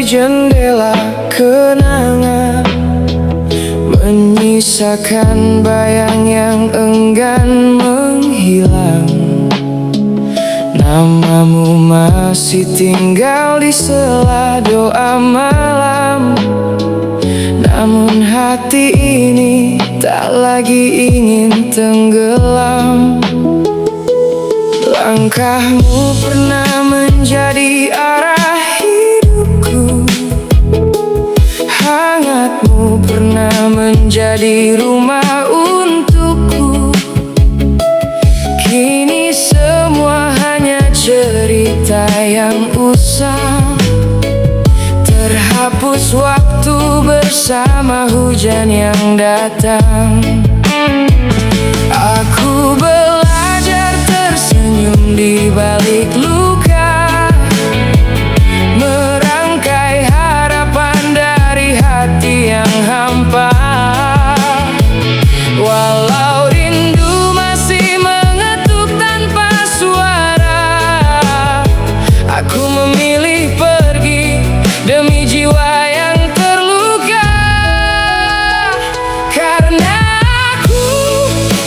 jendela kenangan, menyisakan bayang yang enggan menghilang. Namamu masih tinggal di sela doa malam, namun hati ini tak lagi ingin tenggelam. Langkahmu pernah menjadi arah hidupku, hangatmu pernah menjadi rumah untukku. Kini semua hanya cerita yang usang, terhapus waktu bersama hujan yang datang. Aku belajar tersenyum di balik luka, merangkai harapan dari hati yang hampa. Walau rindu masih mengetuk tanpa suara, aku memilih pergi demi jiwa yang terluka. Karena aku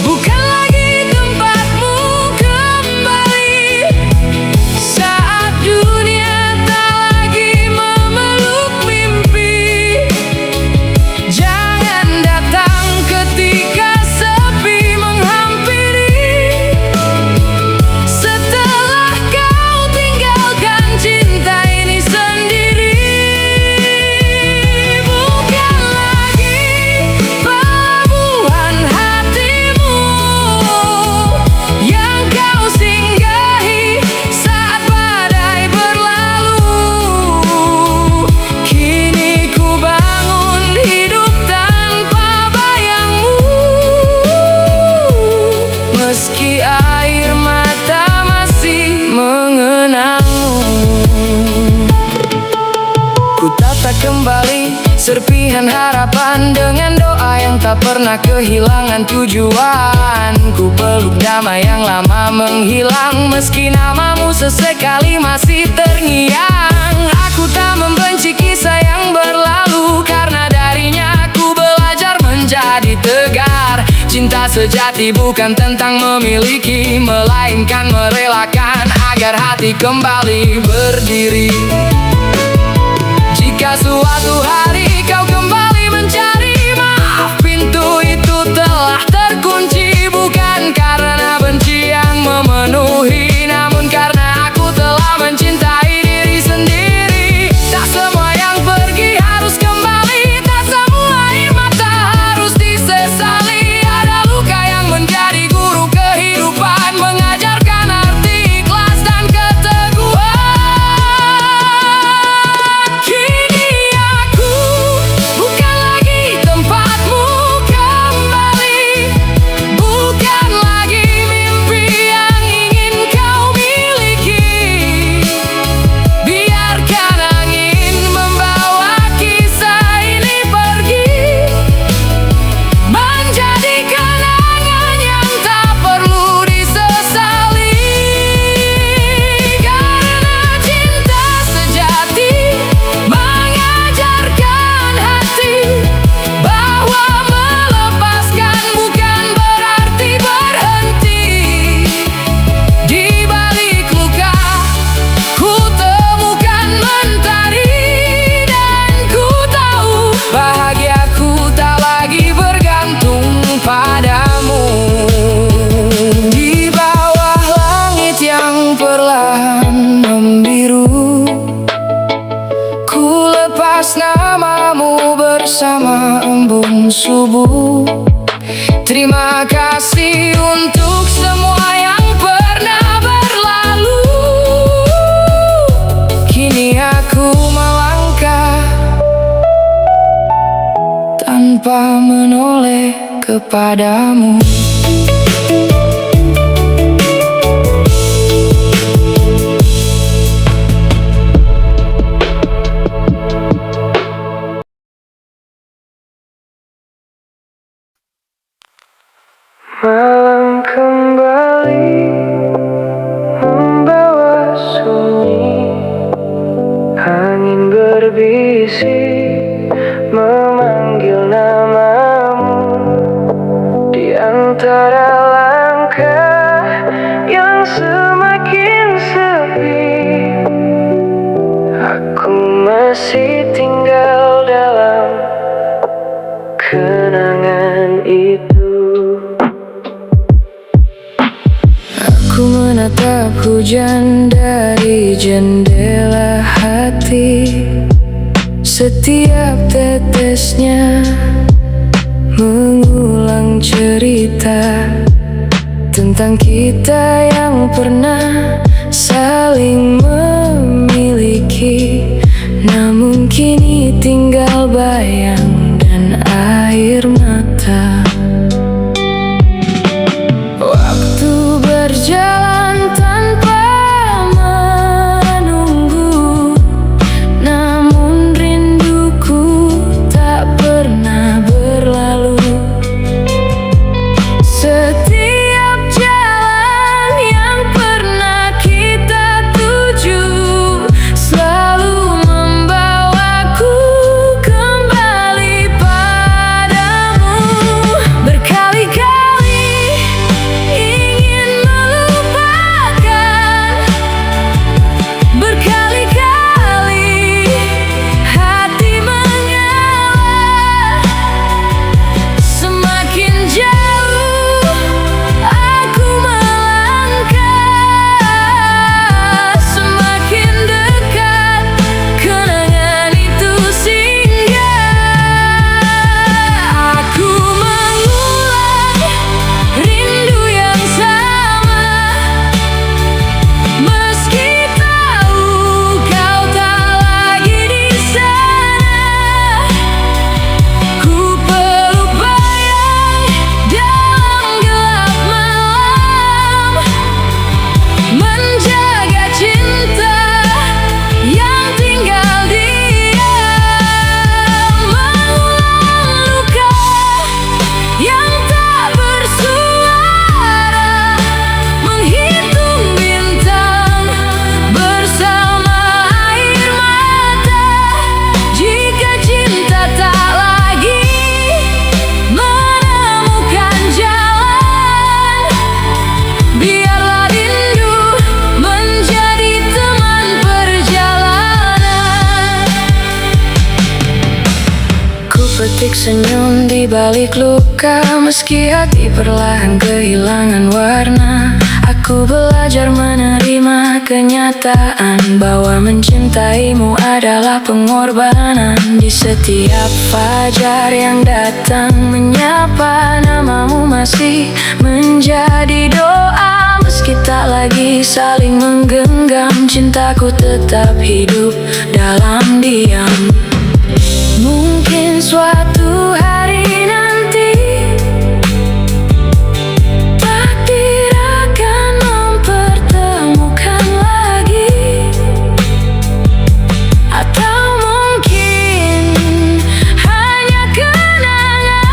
bukan lagi tempatmu kembali, saat dunia tak lagi memeluk mimpi. Jangan datang ketika sepi menghampiri, setelah kau tinggalkan cinta ini sendiri. Bukan lagi pelabuhan hatimu yang kau singgahi saat badai berlalu. Kini ku bangun hidup tanpa bayangmu, meski air mata masih mengenangmu. Ku tata kembali serpihan harapan dengan doa yang tak pernah kehilangan tujuan. Ku peluk damai yang lama menghilang, meski namamu sesekali masih terngiang. Aku tak membenci kisah yang berlalu, karena darinya aku belajar menjadi tegar. Cinta sejati bukan tentang memiliki, melainkan merelakan agar hati kembali berdiri. Jika suatu hari kau kembali mencari maaf, pintu itu telah terkunci. Bukan karena benci yang memenuhi, namun karena aku telah mencintai diri sendiri. Tak semua yang pergi harus kembali, tak semua air mata harus disesali. Ada luka yang menjadi guru kehidupan, mengajarkan arti ikhlas dan keteguhan. Kini aku bukan lagi tempatmu kembali, bukan lagi mimpi yang ingin kau miliki. Biarkan angin membawa kisah ini pergi, menjadi kenangan yang tak perlu disesali. Karena cinta sejati mengajarkan hati bahwa melepaskan bukan berarti berhenti. Di balik luka ku temukan mentari, dan ku tahu bahagiaku tak lagi bergantung padamu. Di bawah langit yang perlahan membiru, ku lepas namamu bersama embun subuh. Terima kasih untuk semua yang pernah berlalu. Kini aku melangkah tanpa menoleh kepadamu. Malam kembali membawa sunyi, angin berbicara masih tinggal dalam kenangan itu. Aku menatap hujan dari jendela hati. Setiap tetesnya mengulang cerita tentang kita yang pernah saling memiliki, namun kini tinggal bayang dan air mata. Waktu berjalan tanpa menunggu, namun rinduku tak pernah berlalu. Setiap jalan yang pernah kita tuju selalu membawaku kembali padamu. Berkali-kali ingin melupakan, berkali-kali hati mengalah. Semakin jauh aku melangkah, semakin dekat kenangan itu singgah. Aku mengulang rindu yang sama, meski tahu kau tak lagi di sana. Ku peluk bayang dalam gelap malam, menjaga cinta yang tinggal diam. Mengulang luka yang tak bersuara, menghitung bintang bersama air mata. Jika cinta tak lagi menemukan jalan, biarlah rindu menjadi teman perjalanan. Ku petik senyum di balik luka, meski hati perlahan kehilangan warna. Aku belajar menerima kenyataan bahwa mencintaimu adalah pengorbanan. Di setiap fajar yang datang menyapa namamu masih menjadi doa. Meski tak lagi saling menggenggam, cintaku tetap hidup dalam diam. Mungkin suatu hari nanti takdir akan mempertemukan lagi, atau mungkin hanya kenangan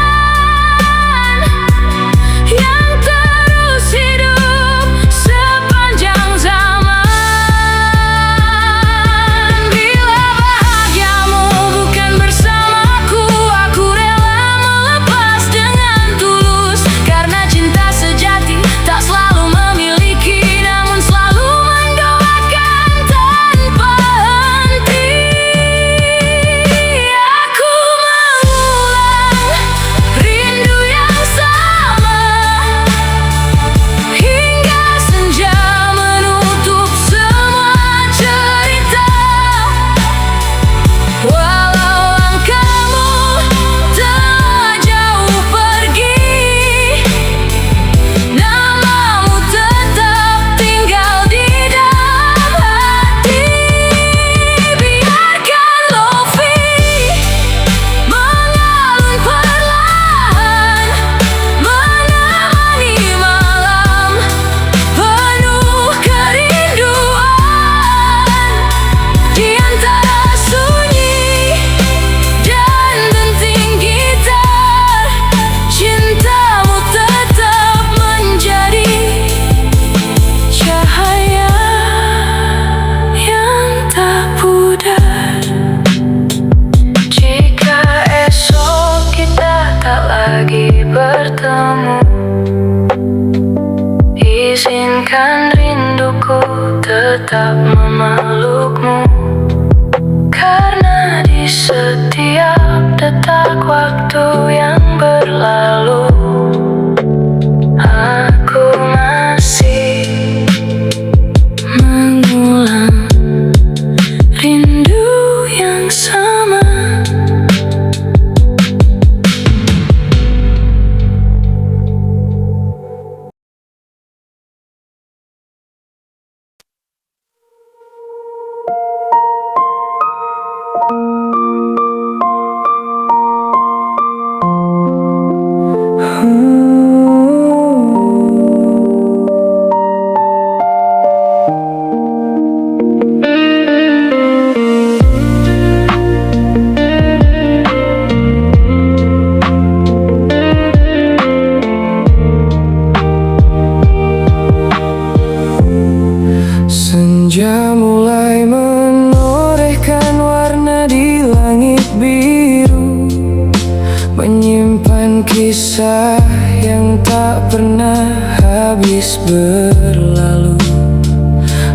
yang terus hidup sepanjang zaman. Bila bahagiamu bukan bersamaku, aku rela melepas dengan tulus. Karena cinta sejati tak selalu memiliki, namun selalu mendoakan tanpa henti. Aku mengulang rindu yang sama, hingga senja menutup semua cerita. Walau langkahmu telah jauh pergi, namamu tetap tinggal di dalam hati. Biarkan Lofi mengalun perlahan, menemani malam penuh kerinduan. Di antara sunyi dan denting gitar, cintamu tetap menjadi cahaya yang tak pudar. Jika esok kita tak lagi bertemu, izinkan rinduku tetap memelukmu. Karena detak waktu yang berlalu, aku masih mengulang rindu yang sama. Senja mulai menorehkan warna di langit biru, menyimpan kisah yang tak pernah habis berlalu.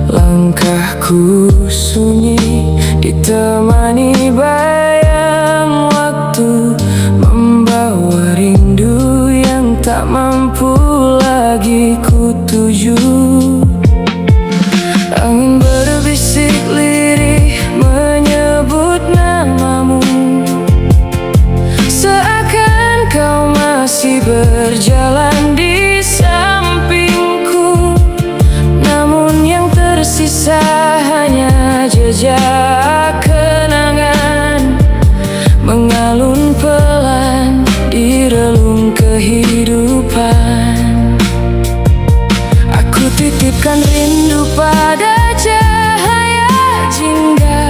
Langkahku sunyi ditemani bayang waktu, membawa rindu yang tak mampu lagi ku tuju. Angin berbisik lirih menyebut namamu, seakan kau masih berjalan di sampingku. Namun yang tersisa hanya jejak kenangan, mengalun pelan di relung kehidupan. Aku titipkan rindu pada cahaya jingga,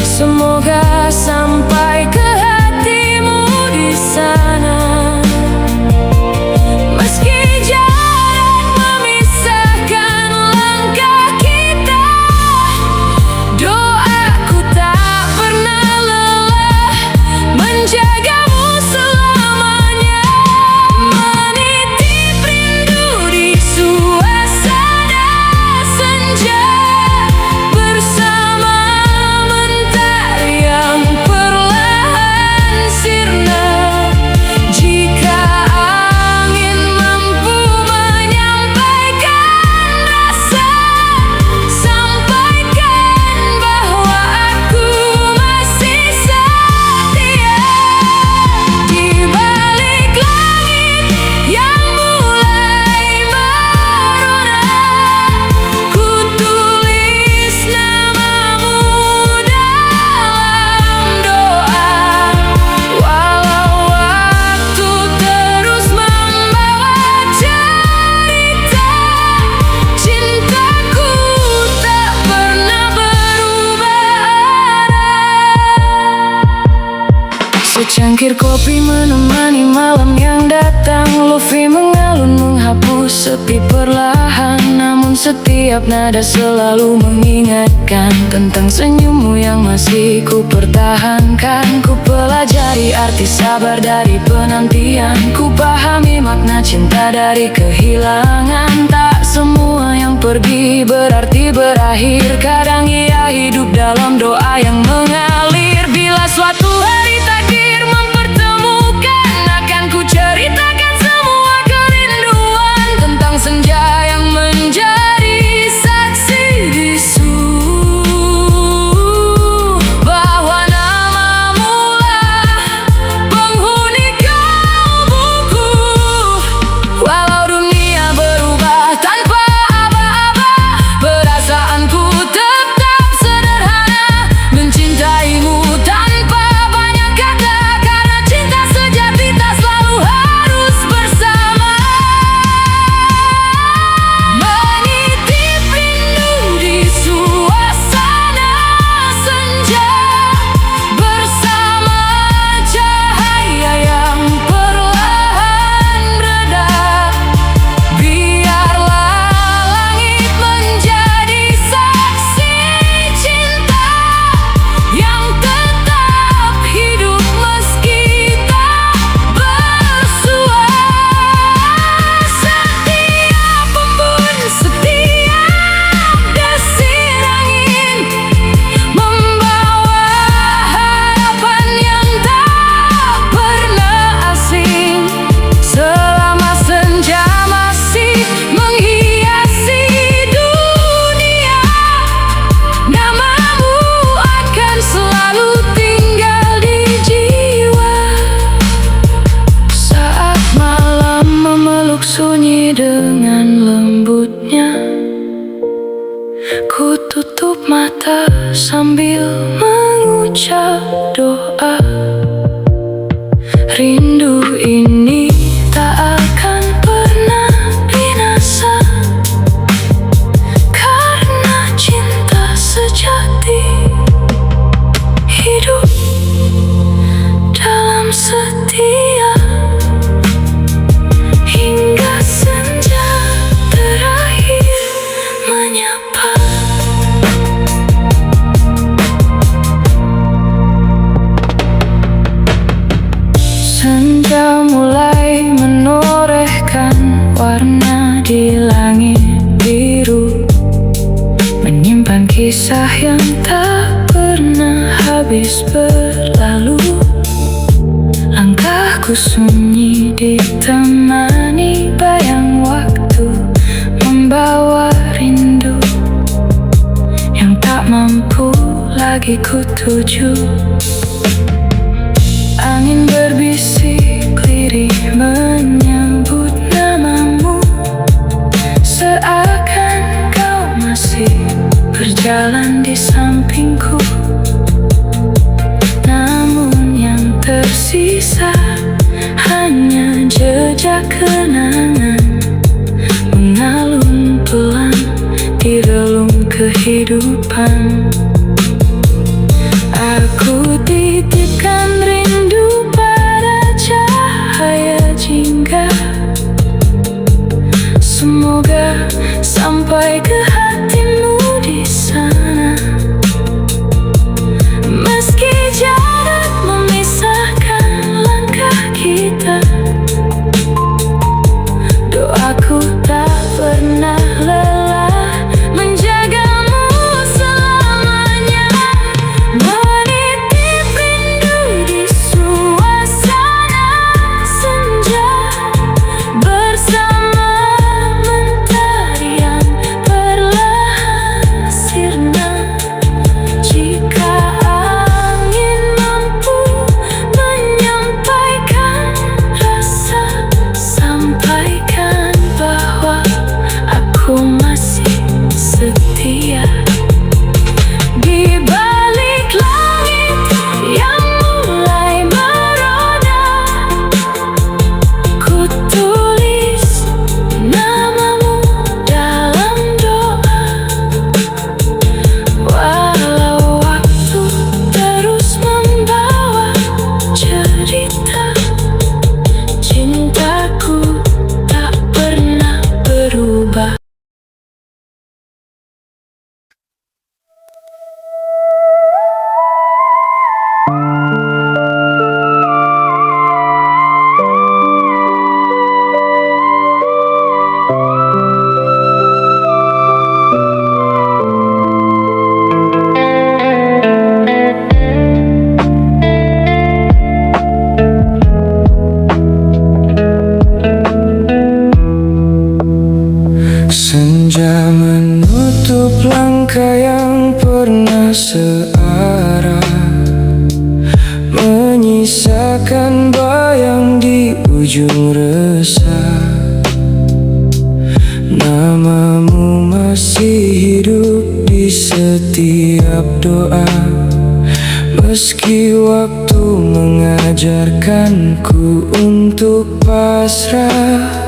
semoga sampai ke hatimu di sana. Meski jarak memisahkan langkah kita, doaku tak pernah lelah menjagamu selamanya. Menitip rindu di suasana senja, bersama mentari yang perlahan sirna. Jika angin mampu menyampaikan rasa, sampaikan bahwa aku masih setia. Di balik langit yang mulai merona, ku tulis namamu dalam doa. Walau waktu terus membawa cerita, cintaku tak pernah berubah arah. Secangkir kopi menemani malam yang datang, lofi mengalun menghapus sepi perlahan. Namun setiap nada selalu mengingatkan tentang senyummu yang masih ku pertahankan. Ku pelajari arti sabar dari penantian, ku pahami makna cinta dari kehilangan. Tak semua yang pergi berarti berakhir, kadang ia hidup dalam doa yang mengalir. Bila suatu hari takdir mempertemukan, akan ku ceritakan semua kerinduan tentang senja yang menjadi saksi bisu, bahwa namamu lah penghuni kalbuku. Walau dunia berubah tanpa aba-aba, perasaanku tetap sederhana, mencintaimu Aku sunyi ditemani bayang waktu, membawa rindu yang tak mampu lagi ku tuju. Angin berbisik lirih menyebut namamu, seakan kau masih berjalan di sampingku. Namun yang tersisa hanya jejak kenangan, mengalun pelan di relung kehidupan. Aku titipkan rindu pada cahaya jingga, semoga sampai ke hatimu di sana. Meski jarak memisahkan langkah kita, doaku tak pernah lelah menjagamu selamanya. Menitip rindu di suasana senja, bersama mentari yang perlahan sirna. Jika angin mampu menyampaikan rasa, sampaikan bahwa aku masih setia. Di balik langit yang mulai meroda, ku tulis namamu dalam doa. Walau waktu terus membawa cerita, cintaku tak pernah berubah. Senja menutup langkah yang pernah searah, menyisakan bayang di ujung resah. Namamu masih hidup di setiap doa, meski waktu mengajarkanku untuk pasrah.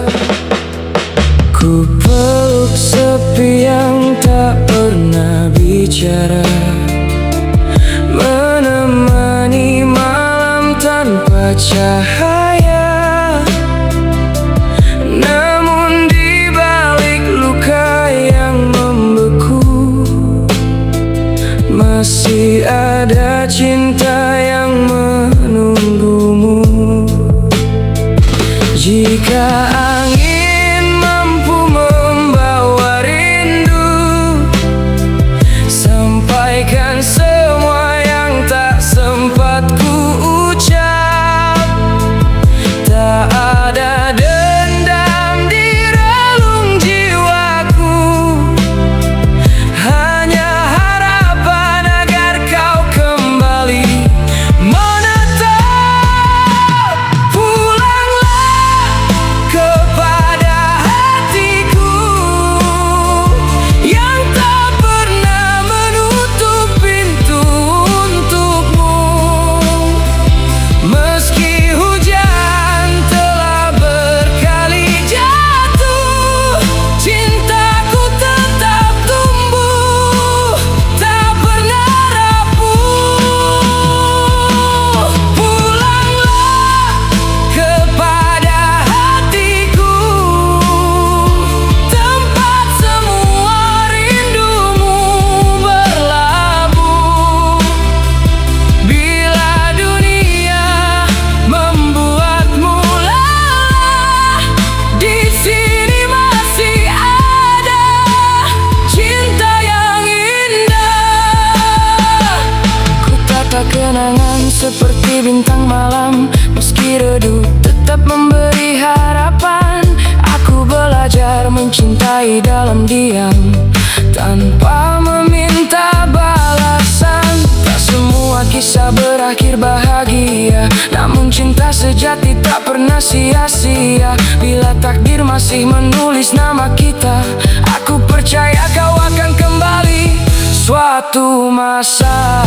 Ku peluk sepi yang tak pernah bicara, menemani malam tanpa cahaya. Namun di balik luka yang membeku, masih ada cinta yang menunggumu. Jika angin mampu membawa rindu, sampaikan semua yang tak sempat ku ucap. Tak ada dendam di relung jiwaku, hanya harapan agar kau kembali menetap. Pulanglah ke tetap memberi harapan. Aku belajar mencintai dalam diam, tanpa meminta balasan. Tak semua kisah berakhir bahagia, namun cinta sejati tak pernah sia-sia. Bila takdir masih menulis nama kita, aku percaya kau akan kembali suatu masa.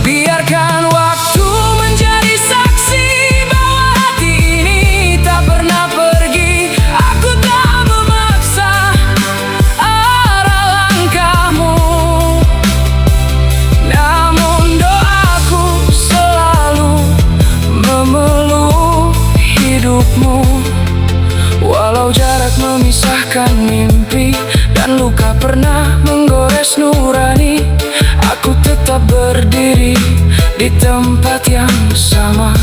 Biarkan waktu menjadi saksi bahwa hati ini tak pernah pergi. Aku tak memaksa arah langkahmu, namun doaku selalu memeluk hidupmu. Walau jarak memisahkan mimpi dan luka pernah menggores nurani, aku tetap berdiri di tempat yang sama,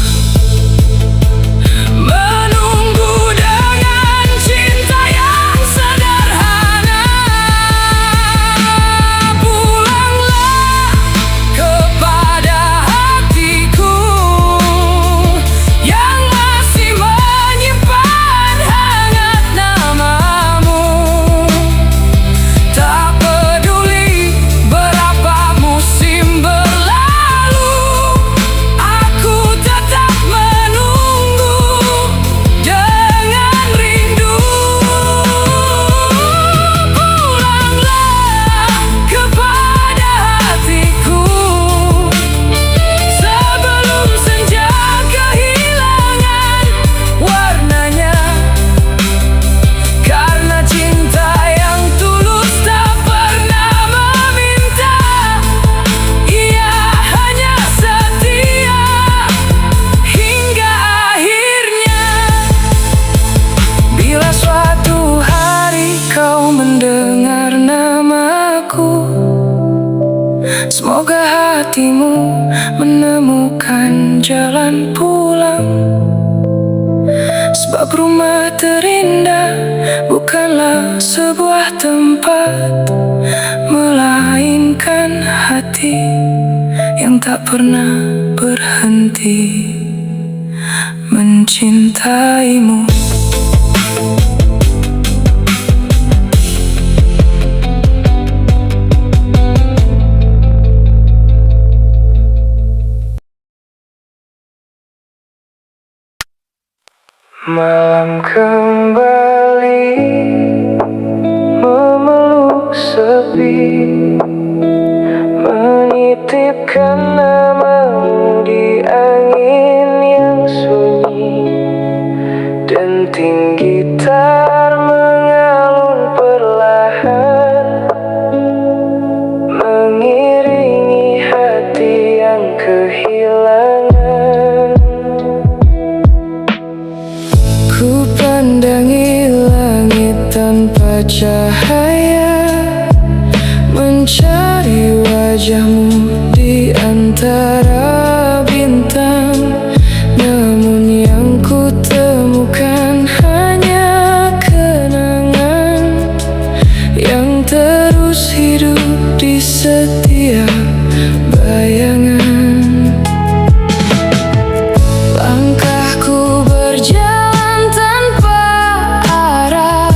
menunggu dengan cinta yang sederhana. Pulanglah kepada hatiku yang masih menyimpan hangat namamu. Tak peduli berapa musim berlalu, aku tetap menunggu dengan rindu. Pulanglah kepada hatiku sebelum senja kehilangan warnanya. Karena cinta yang tulus tak pernah meminta, ia hanya setia hingga akhirnya. Bila suatu hari kau mendengar namaku, semoga hatimu menemukan jalan pulang. Sebab rumah terindah bukanlah sebuah tempat, melainkan hati yang tak pernah berhenti mencintaimu. Malam kembali memeluk sepi, menitipkan namamu di angin yang sunyi. Denting gitar mengalun perlahan, mengiringi hati yang kehilangan. Ku pandangi langit tanpa cahaya, mencari wajahmu di antara bintang. Namun yang ku temukan hanya kenangan yang terus hidup di setiap bayangan. Langkahku berjalan tanpa arah,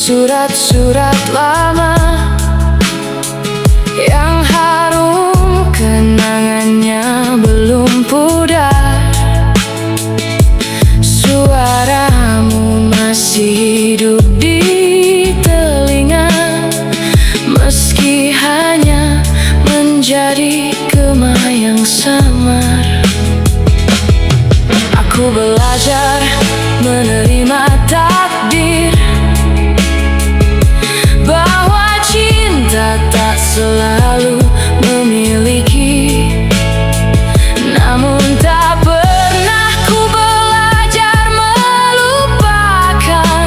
surat-surat lama yang harum, kenangannya belum pudar. Suaramu masih hidup di telinga, meski hanya menjadi gema yang samar. Aku belajar menerima takdir, bahwa cinta tak selalu memiliki. Namun tak pernah ku belajar melupakan,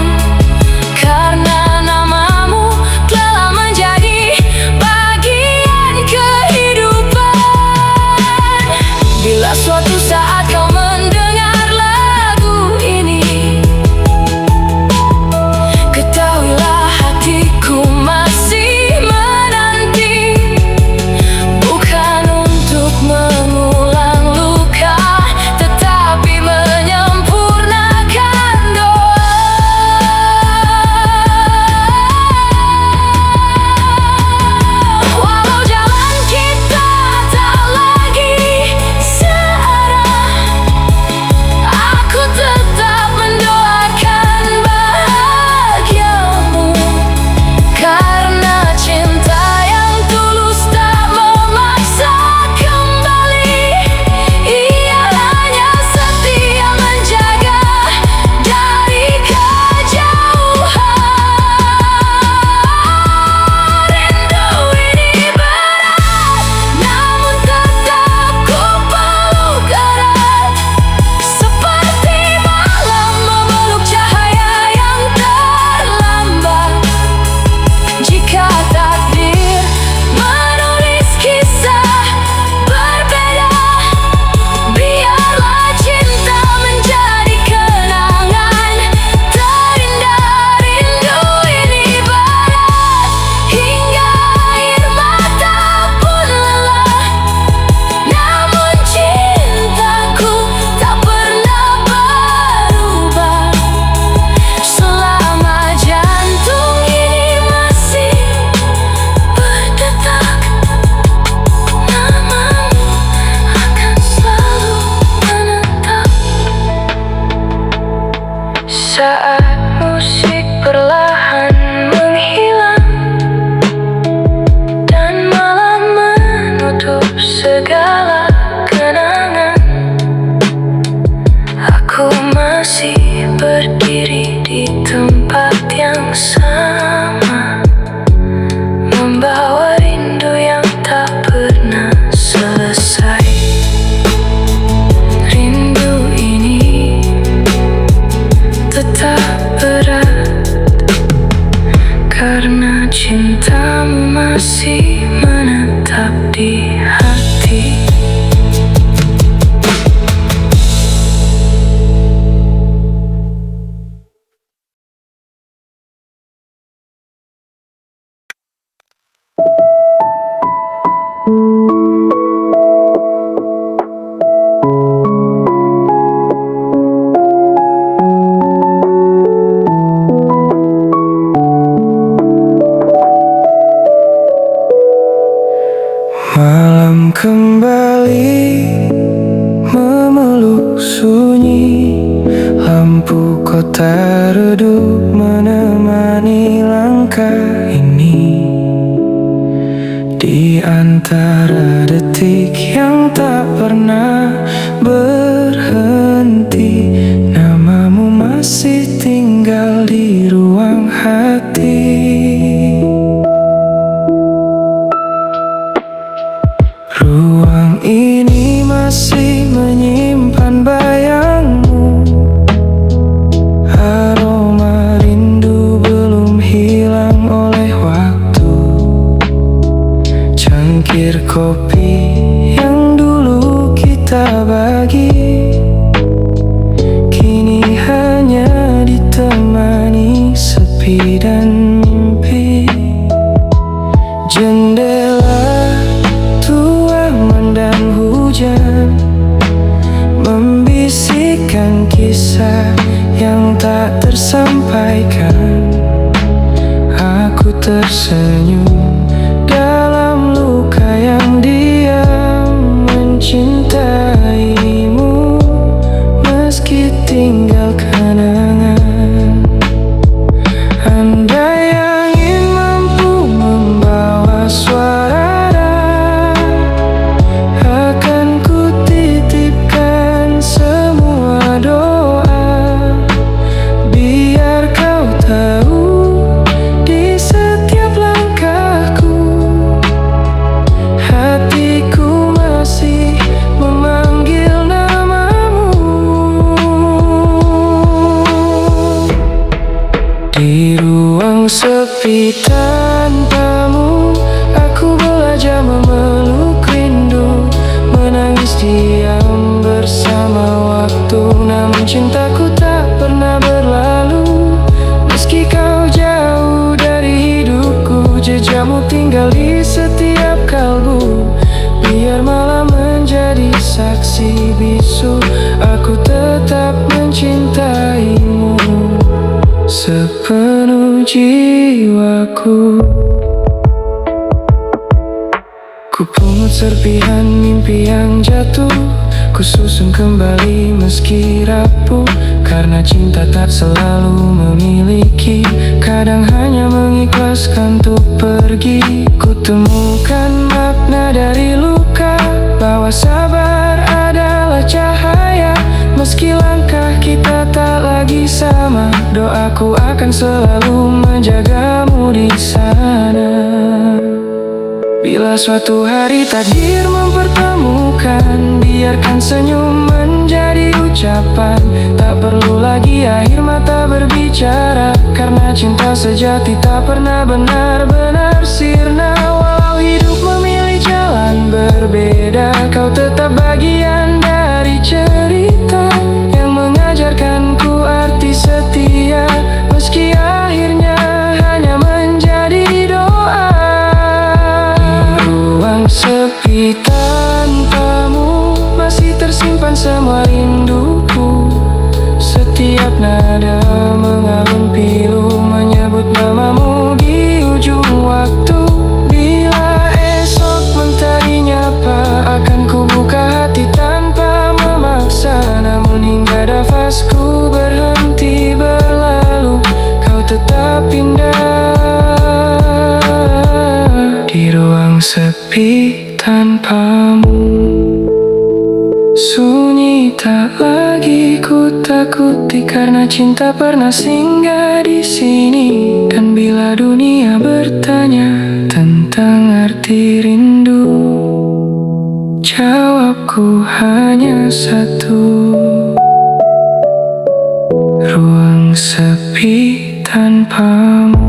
karena namamu telah menjadi bagian kehidupan. Bila suatu saat kau mendengar lagu ini, ketahuilah hatiku masih menanti, bukan untuk mengulang luka, tetapi menyempurnakan doa. Walau jalan kita tak lagi searah, aku tetap mendoakan bahagiamu, karena cinta yang tulus tak memaksa kembali. Ia hanya setia menjaga dari kejauhan. Rindu ini berat, namun tetap ku peluk erat, seperti malam memeluk cahaya yang terlambat. Jika takdir menulis kisah berbeda, biarlah cinta menjadi kenangan terindah. Rindu ini berat, hingga air mata pun lelah, namun cintaku tak pernah berubah. Selama jantung ini masih berdetak, namamu akan selalu menetap. Saat musik perlahan menghilang dan malam menutup segala kenangan, aku masih berdiri di tempat yang sama, membawa rindu yang tak pernah selesai. Rindu ini tetap berat, karena cintamu masih menetap di hati. Malam kembali memeluk sunyi, lampu kota redup menemani langkah ini. Di antara detik yang tak pernah berhenti, namamu masih tinggal di ruang hati. Ruang ini masih menyimpan bayangmu, aroma rindu belum hilang oleh waktu. Cangkir kopi yang dulu kita bagi tinggal kenangan. Andai angin mampu membawa suara, akan ku titipkan semua doa, biar kau tahu di setiap langkahku, hatiku masih memanggil namamu. Di ruang sepi tanpamu, aku belajar memeluk rindu, menangis diam bersama waktu. Namun cintaku tak pernah berlalu, meski kau jauh dari hidupku. Jejakmu tinggal di setiap kalbu, biar malam menjadi saksi bisu. Aku tetap mencintaimu sepenuh jiwaku. Ku pungut serpihan mimpi yang jatuh, ku susun kembali meski rapuh. Karena cinta tak selalu memiliki, kadang hanya mengikhlaskan untuk pergi. Ku temukan makna dari luka, bahwa sabar adalah cahaya. Meski langkah kita tak lagi sama, doaku akan selalu menjagamu di sana. Bila suatu hari takdir mempertemukan, biarkan senyum menjadi ucapan. Tak perlu lagi air mata berbicara, karena cinta sejati tak pernah benar-benar sirna. Walau hidup memilih jalan berbeda, kau tetap bagian dari cerita yang mengajarkanku arti setia. Meski akhirnya hanya menjadi doa. Sepi tanpamu, masih tersimpan semua rinduku. Setiap nada mengalun pilu, menyebut namamu di ujung waktu. Bila esok mentari nyapa, akan ku buka hati tanpa memaksa. Namun hingga nafasku berhenti berlalu, kau tetap indah. Di ruang sepi tanpamu, sunyi tak lagi ku takuti, karena cinta pernah singgah di sini. Dan bila dunia bertanya tentang arti rindu, jawabku hanya satu: ruang sepi tanpamu.